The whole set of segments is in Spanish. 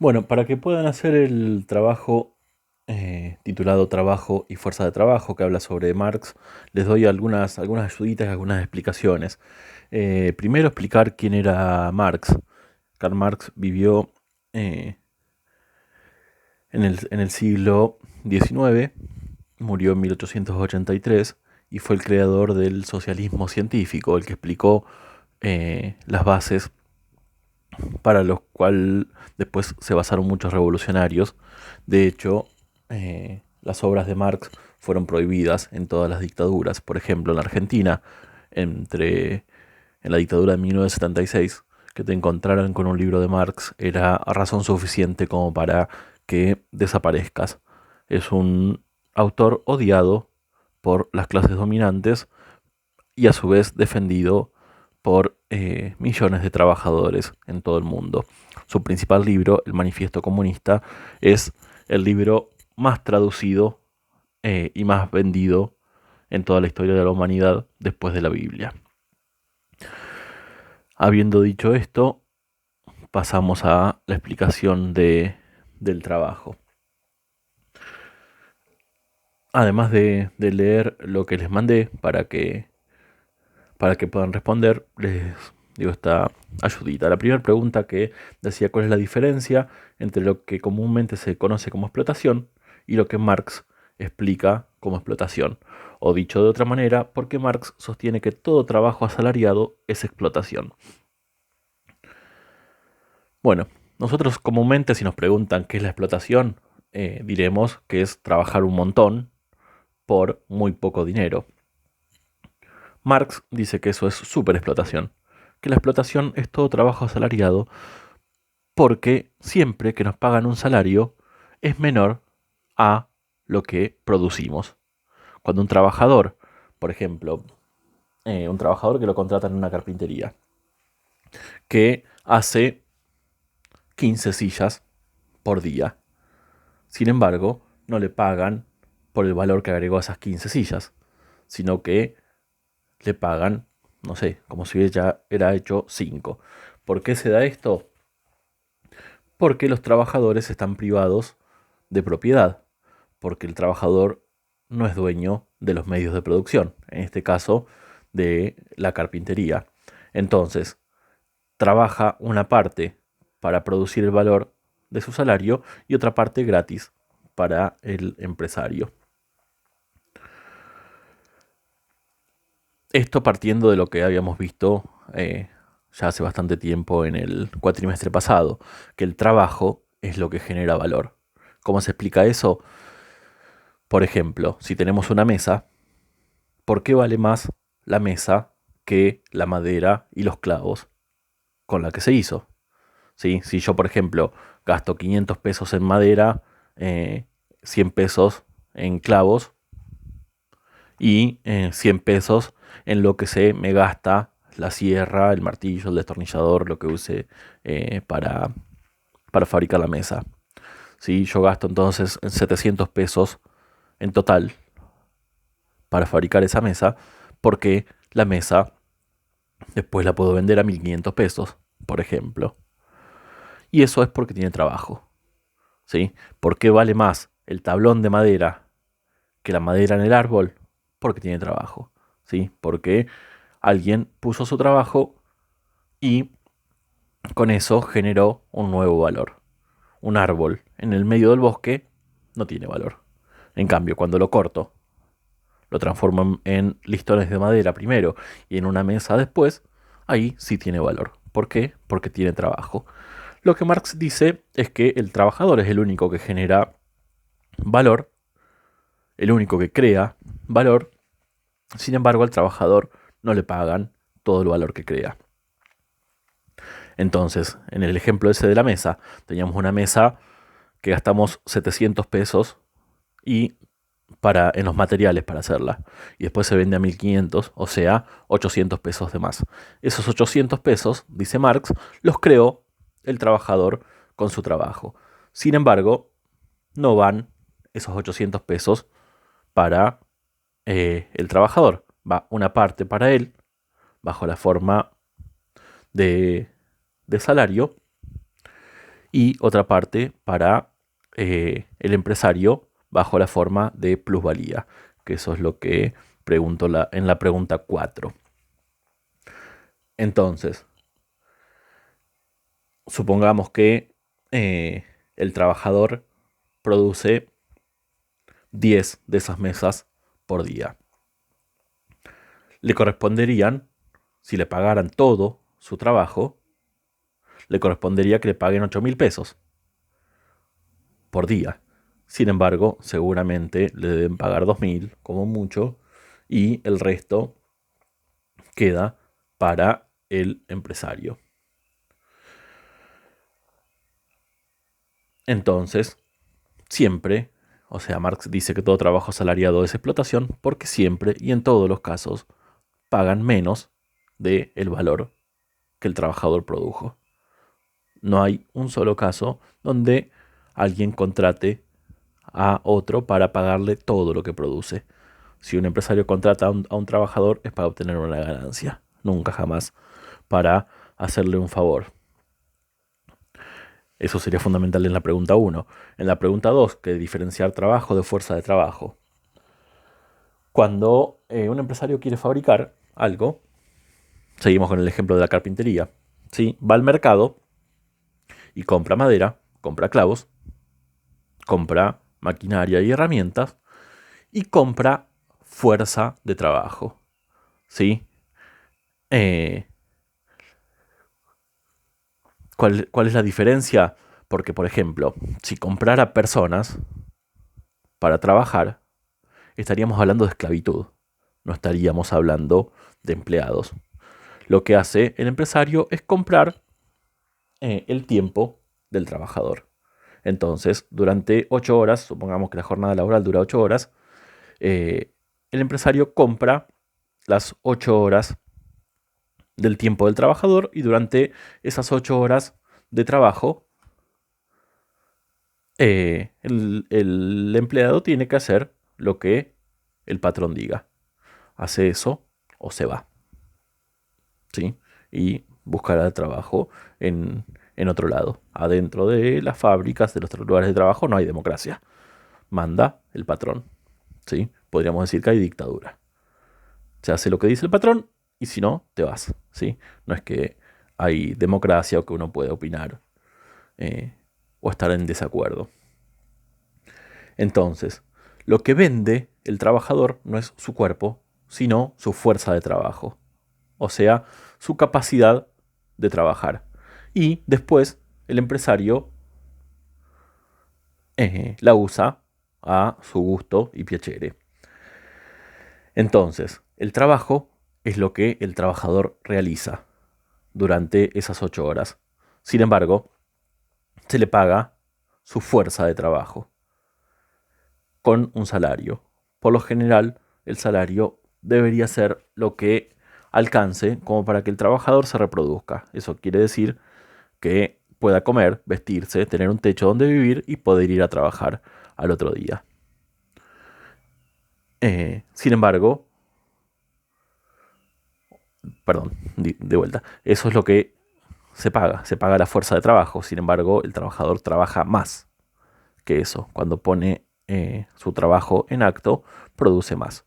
Bueno, para que puedan hacer el trabajo titulado Trabajo y Fuerza de Trabajo, que habla sobre Marx, les doy algunas ayuditas y algunas explicaciones. Primero explicar quién era Marx. Karl Marx vivió eh, en el siglo XIX, murió en 1883 y fue el creador del socialismo científico, el que explicó las bases para los cuales después se basaron muchos revolucionarios. De hecho, las obras de Marx fueron prohibidas en todas las dictaduras. Por ejemplo, en la Argentina, entre, en la dictadura de 1976, que te encontraran con un libro de Marx era razón suficiente como para que desaparezcas. Es un autor odiado por las clases dominantes y a su vez defendido por millones de trabajadores en todo el mundo. Su principal libro, El Manifiesto Comunista, es el libro más traducido y más vendido en toda la historia de la humanidad después de la Biblia. Habiendo dicho esto, pasamos a la explicación del trabajo. Además de leer lo que les mandé para que puedan responder, les digo esta ayudita. La primera pregunta que decía cuál es la diferencia entre lo que comúnmente se conoce como explotación y lo que Marx explica como explotación. O dicho de otra manera, porque Marx sostiene que todo trabajo asalariado es explotación. Bueno, nosotros comúnmente si nos preguntan qué es la explotación, diremos que es trabajar un montón por muy poco dinero. Marx dice que eso es superexplotación, que la explotación es todo trabajo asalariado porque siempre que nos pagan un salario es menor a lo que producimos. Cuando un trabajador, por ejemplo, un trabajador que lo contratan en una carpintería, que hace 15 sillas por día, sin embargo, no le pagan por el valor que agregó a esas 15 sillas, sino que le pagan, no sé, como si ya era hecho 5. ¿Por qué se da esto? Porque los trabajadores están privados de propiedad, porque el trabajador no es dueño de los medios de producción, en este caso de la carpintería. Entonces, trabaja una parte para producir el valor de su salario y otra parte gratis para el empresario. Esto partiendo de lo que habíamos visto ya hace bastante tiempo en el cuatrimestre pasado, que el trabajo es lo que genera valor. ¿Cómo se explica eso? Por ejemplo, si tenemos una mesa, ¿por qué vale más la mesa que la madera y los clavos con la que se hizo? ¿Sí? Si yo, por ejemplo, gasto 500 pesos en madera, 100 pesos en clavos y 100 pesos en lo que se me gasta la sierra, el martillo, el destornillador, lo que use para fabricar la mesa. ¿Sí? Yo gasto entonces 700 pesos en total para fabricar esa mesa, porque la mesa después la puedo vender a 1500 pesos, por ejemplo. Y eso es porque tiene trabajo. ¿Sí? ¿Por qué vale más el tablón de madera que la madera en el árbol? Porque tiene trabajo. ¿Sí? Porque alguien puso su trabajo y con eso generó un nuevo valor. Un árbol en el medio del bosque no tiene valor. En cambio, cuando lo corto, lo transformo en listones de madera primero y en una mesa después, ahí sí tiene valor. ¿Por qué? Porque tiene trabajo. Lo que Marx dice es que el trabajador es el único que genera valor, el único que crea valor. Sin embargo, al trabajador no le pagan todo el valor que crea. Entonces, en el ejemplo ese de la mesa, teníamos una mesa que gastamos 700 pesos y en los materiales para hacerla. Y después se vende a 1500, o sea, 800 pesos de más. Esos 800 pesos, dice Marx, los creó el trabajador con su trabajo. Sin embargo, no van esos 800 pesos para el trabajador. Va una parte para él, bajo la forma de salario, y otra parte para el empresario bajo la forma de plusvalía, que eso es lo que pregunto en la pregunta 4. Entonces, supongamos que el trabajador produce 10 de esas mesas por día. Le corresponderían, si le pagaran todo su trabajo, le correspondería que le paguen 8.000 pesos por día. Sin embargo, seguramente le deben pagar 2.000 como mucho y el resto queda para el empresario. Entonces, siempre, o sea, Marx dice que todo trabajo asalariado es explotación porque siempre y en todos los casos pagan menos del valor que el trabajador produjo. No hay un solo caso donde alguien contrate a otro para pagarle todo lo que produce. Si un empresario contrata a un trabajador es para obtener una ganancia, nunca jamás para hacerle un favor. Eso sería fundamental en la pregunta 1. En la pregunta 2, que diferenciar trabajo de fuerza de trabajo. Cuando un empresario quiere fabricar algo, seguimos con el ejemplo de la carpintería, ¿sí? Va al mercado y compra madera, compra clavos, compra maquinaria y herramientas y compra fuerza de trabajo, ¿sí? Eh, ¿Cuál es la diferencia? Porque, por ejemplo, si comprara personas para trabajar, estaríamos hablando de esclavitud, no estaríamos hablando de empleados. Lo que hace el empresario es comprar el tiempo del trabajador. Entonces, durante 8 horas, supongamos que la jornada laboral dura 8 horas, el empresario compra las 8 horas del tiempo del trabajador y durante esas 8 horas de trabajo, el empleado tiene que hacer lo que el patrón diga. Hace eso o se va, ¿sí? Y buscará trabajo en otro lado. Adentro de las fábricas, de los lugares de trabajo, no hay democracia. Manda el patrón, ¿sí? Podríamos decir que hay dictadura. Se hace lo que dice el patrón y si no, te vas, ¿sí? No es que hay democracia o que uno puede opinar o estar en desacuerdo. Entonces, lo que vende el trabajador no es su cuerpo, sino su fuerza de trabajo, o sea, su capacidad de trabajar. Y después el empresario la usa a su gusto y piacere. Entonces, el trabajo es lo que el trabajador realiza durante esas 8 horas. Sin embargo, se le paga su fuerza de trabajo con un salario. Por lo general, el salario debería ser lo que alcance como para que el trabajador se reproduzca. Eso quiere decir que pueda comer, vestirse, tener un techo donde vivir y poder ir a trabajar al otro día. Sin embargo, perdón, de vuelta, eso es lo que se paga la fuerza de trabajo. Sin embargo, el trabajador trabaja más que eso. Cuando pone su trabajo en acto, produce más.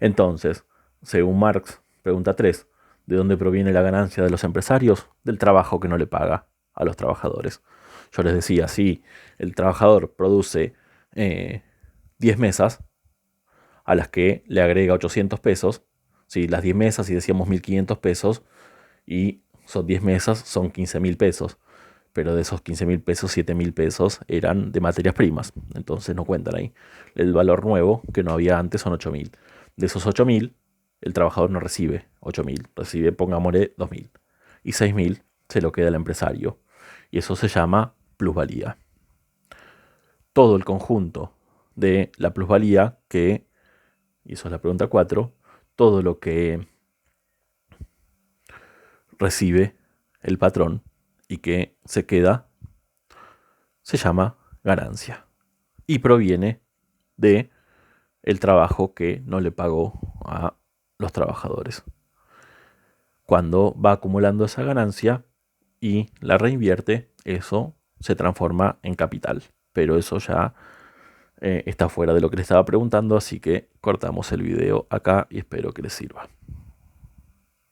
Entonces, según Marx, pregunta 3, ¿de dónde proviene la ganancia de los empresarios? Del trabajo que no le paga a los trabajadores. Yo les decía, si el trabajador produce 10 mesas a las que le agrega 800 pesos, si las 10 mesas y decíamos 1.500 pesos y son 10 mesas, son 15.000 pesos. Pero de esos 15.000 pesos, 7.000 pesos eran de materias primas. Entonces no cuentan ahí. El valor nuevo que no había antes son 8.000. De esos 8.000, el trabajador no recibe 8.000. Recibe, pongámosle, 2.000. Y 6.000 se lo queda el empresario. Y eso se llama plusvalía. Todo el conjunto de la plusvalía y eso es la pregunta 4, todo lo que recibe el patrón y que se queda se llama ganancia y proviene de el trabajo que no le pagó a los trabajadores. Cuando va acumulando esa ganancia, y la reinvierte, eso se transforma en capital. Pero eso ya está fuera de lo que le estaba preguntando, así que cortamos el video acá y espero que les sirva.